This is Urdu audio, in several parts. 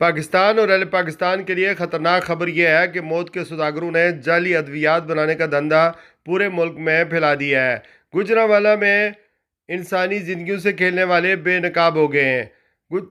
پاکستان اور اہل پاکستان کے لیے خطرناک خبر یہ ہے کہ موت کے سوداگروں نے جعلی ادویات بنانے کا دھندا پورے ملک میں پھیلا دیا ہے۔ گوجرانوالہ میں انسانی زندگیوں سے کھیلنے والے بے نقاب ہو گئے ہیں۔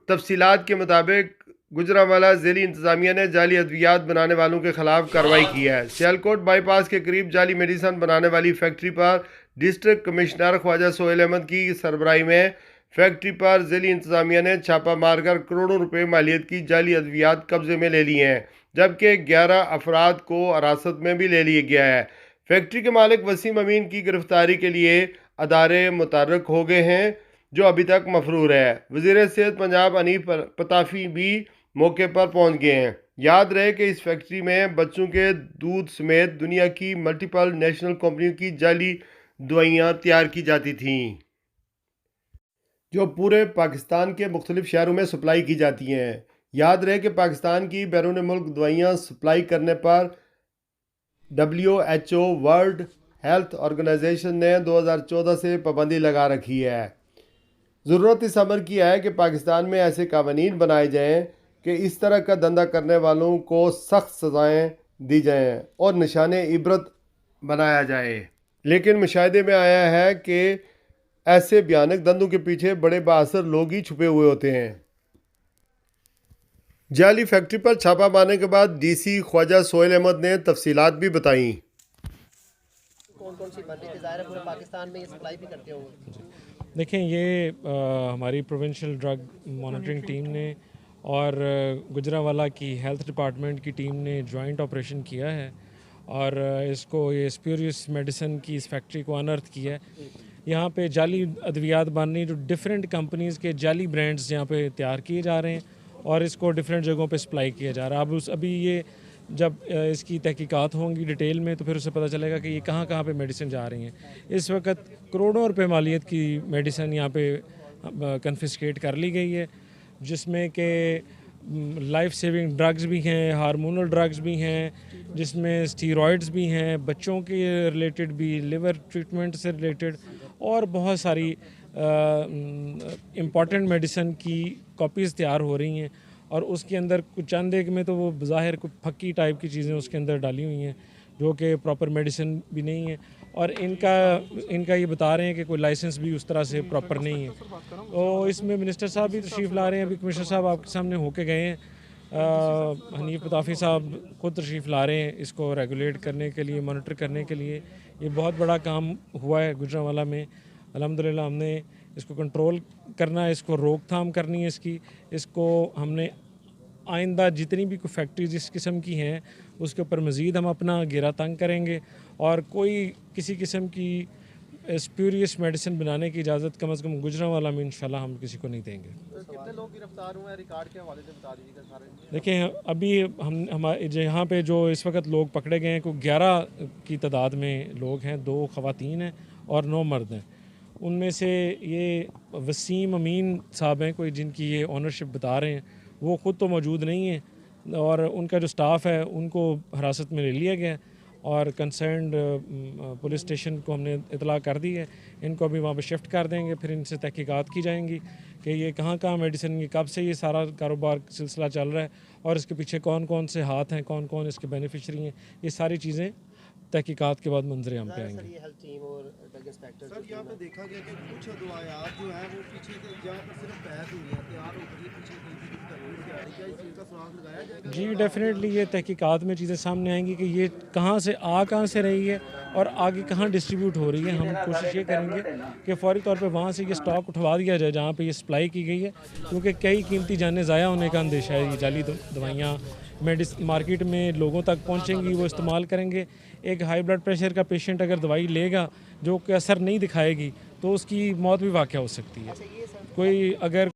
تفصیلات کے مطابق گوجرانوالہ ضلعی انتظامیہ نے جعلی ادویات بنانے والوں کے خلاف کارروائی کی ہے۔ سیالکوٹ بائی پاس کے قریب جعلی میڈیسن بنانے والی فیکٹری پر ڈسٹرکٹ کمشنر خواجہ سہیل احمد کی سربراہی میں فیکٹری پر ضلعی انتظامیہ نے چھاپہ مار کر کروڑوں روپے مالیت کی جعلی ادویات قبضے میں لے لی ہیں، جبکہ 11 افراد کو حراست میں بھی لے لیا گیا ہے۔ فیکٹری کے مالک وسیم امین کی گرفتاری کے لیے ادارے متحرک ہو گئے ہیں، جو ابھی تک مفرور ہے۔ وزیر صحت پنجاب حنیف پتافی بھی موقع پر پہنچ گئے ہیں۔ یاد رہے کہ اس فیکٹری میں بچوں کے دودھ سمیت دنیا کی ملٹیپل نیشنل کمپنیوں کی جعلی دوائیاں تیار کی جاتی تھیں، جو پورے پاکستان کے مختلف شہروں میں سپلائی کی جاتی ہیں۔ یاد رہے کہ پاکستان کی بیرون ملک دوائیاں سپلائی کرنے پر WHO ورلڈ ہیلتھ آرگنائزیشن نے 2014 سے پابندی لگا رکھی ہے۔ ضرورت اس امر کی ہے کہ پاکستان میں ایسے قوانین بنائے جائیں کہ اس طرح کا دھندا کرنے والوں کو سخت سزائیں دی جائیں اور نشان عبرت بنایا جائے۔ لیکن مشاہدے میں آیا ہے کہ ایسے بھیانک دھندوں کے پیچھے بڑے بااثر لوگ ہی چھپے ہوئے ہوتے ہیں۔ جعلی فیکٹری پر چھاپہ مارنے کے بعد DC خواجہ سہیل احمد نے تفصیلات بھی بتائیں۔ کون کون سی بنتی ہے؟ ظاہر ہے پورے پاکستان میں یہ سپلائی بھی کرتے ہوں گے۔ دیکھیں، یہ ہماری پروونشل ڈرگ مانیٹرنگ ٹیم نے اور گجرانوالہ کی ہیلتھ ڈپارٹمنٹ کی ٹیم نے جوائنٹ آپریشن کیا ہے اور اس کو یہ اسپیوریس میڈیسن کی اس فیکٹری کو انرتھ کیا ہے۔ یہاں پہ جعلی ادویات بننی جو ڈفرینٹ کمپنیز کے جعلی برانڈز یہاں پہ تیار کیے جا رہے ہیں اور اس کو ڈفرینٹ جگہوں پہ سپلائی کیا جا رہا ہے۔ ابھی یہ جب اس کی تحقیقات ہوں گی ڈیٹیل میں تو پھر اسے پتہ چلے گا کہ یہ کہاں کہاں پہ میڈیسن جا رہی ہیں۔ اس وقت کروڑوں روپے مالیت کی میڈیسن یہاں پہ کنفسکیٹ کر لی گئی ہے، جس میں کہ لائف سیونگ ڈرگز بھی ہیں، ہارمونل ڈرگز بھی ہیں، جس میں اسٹیرائڈز بھی ہیں، بچوں کے ریلیٹڈ بھی، لیور ٹریٹمنٹ سے ریلیٹڈ اور بہت ساری امپورٹنٹ میڈیسن کی کاپیز تیار ہو رہی ہیں۔ اور اس کے اندر کچھ چند ایک میں تو وہ بظاہر کچھ پھکی ٹائپ کی چیزیں اس کے اندر ڈالی ہوئی ہیں جو کہ پراپر میڈیسن بھی نہیں ہے، اور ان کا یہ بتا رہے ہیں کہ کوئی لائسنس بھی اس طرح سے پراپر نہیں ہے۔ تو اس میں منسٹر صاحب بھی تشریف لا رہے ہیں، ابھی کمشنر صاحب آپ کے سامنے ہو کے گئے ہیں، حنیف پتافی صاحب خود تشریف لا رہے ہیں اس کو ریگولیٹ کرنے کے لیے، مانیٹر کرنے کے لیے۔ یہ بہت بڑا کام ہوا ہے گجرانوالہ میں، الحمدللہ ہم نے اس کو کنٹرول کرنا ہے، اس کو روک تھام کرنی ہے، اس کو ہم نے آئندہ جتنی بھی کوئی فیکٹریز اس قسم کی ہیں اس کے اوپر مزید ہم اپنا گھیرا تنگ کریں گے، اور کوئی کسی قسم کی اسپیوریس میڈیسن بنانے کی اجازت کم از کم گجرانوالہ میں انشاءاللہ ہم کسی کو نہیں دیں گے۔ کتنے لوگ گرفتار ہوئے ہیں ریکارڈ کے حوالے سے بتا دیجیے گا سارے؟ دیکھیں، ابھی یہاں پہ جو اس وقت لوگ پکڑے گئے ہیں کوئی 11 کی تعداد میں لوگ ہیں، 2 خواتین ہیں اور 9 مرد ہیں۔ ان میں سے یہ وسیم امین صاحب ہیں کوئی، جن کی یہ اونرشپ بتا رہے ہیں، وہ خود تو موجود نہیں ہیں، اور ان کا جو سٹاف ہے ان کو حراست میں لے لیا گیا اور کنسرنڈ پولیس اسٹیشن کو ہم نے اطلاع کر دی ہے۔ ان کو ابھی وہاں پہ شفٹ کر دیں گے، پھر ان سے تحقیقات کی جائیں گی کہ یہ کہاں کہاں میڈیسن، یہ کب سے یہ سارا کاروبار سلسلہ چل رہا ہے اور اس کے پیچھے کون کون سے ہاتھ ہیں، کون کون اس کے بینیفیشری ہیں۔ یہ ساری چیزیں تحقیقات کے بعد منظر عام پہ آئیں گی۔ یہ ہیلتھ ٹیم اور ڈرگ انسپیکٹر سر یہاں پہ دیکھا گیا کہ کچھ دعایات جو ہیں وہ پیچھے جہاں پر صرف پیک ہوئی ہیں تیار ہو کر، یہ پیچھے کہیں سے کچھ کرنے سے آ رہی ہے، کیا اس چیز کا سراغ لگایا جائے گا؟ جی ڈیفینیٹلی یہ تحقیقات میں چیزیں سامنے آئیں گی کہ یہ کہاں سے رہی ہے اور آگے کہاں ڈسٹریبیوٹ ہو رہی ہے۔ ہم کوشش یہ کریں گے کہ فوری طور پہ وہاں سے یہ سٹاک اٹھوا دیا جائے جہاں پہ یہ سپلائی کی گئی ہے، کیونکہ کئی قیمتی جانیں ضائع ہونے کا اندیشہ ہے۔ یہ جعلی دوائیاں مارکیٹ میں لوگوں تک پہنچیں گی، وہ استعمال کریں گے۔ ایک ہائی بلڈ پریشر کا پیشنٹ اگر دوائی لے گا جو کہ اثر نہیں دکھائے گی تو اس کی موت بھی واقع ہو سکتی ہے۔ کوئی اگر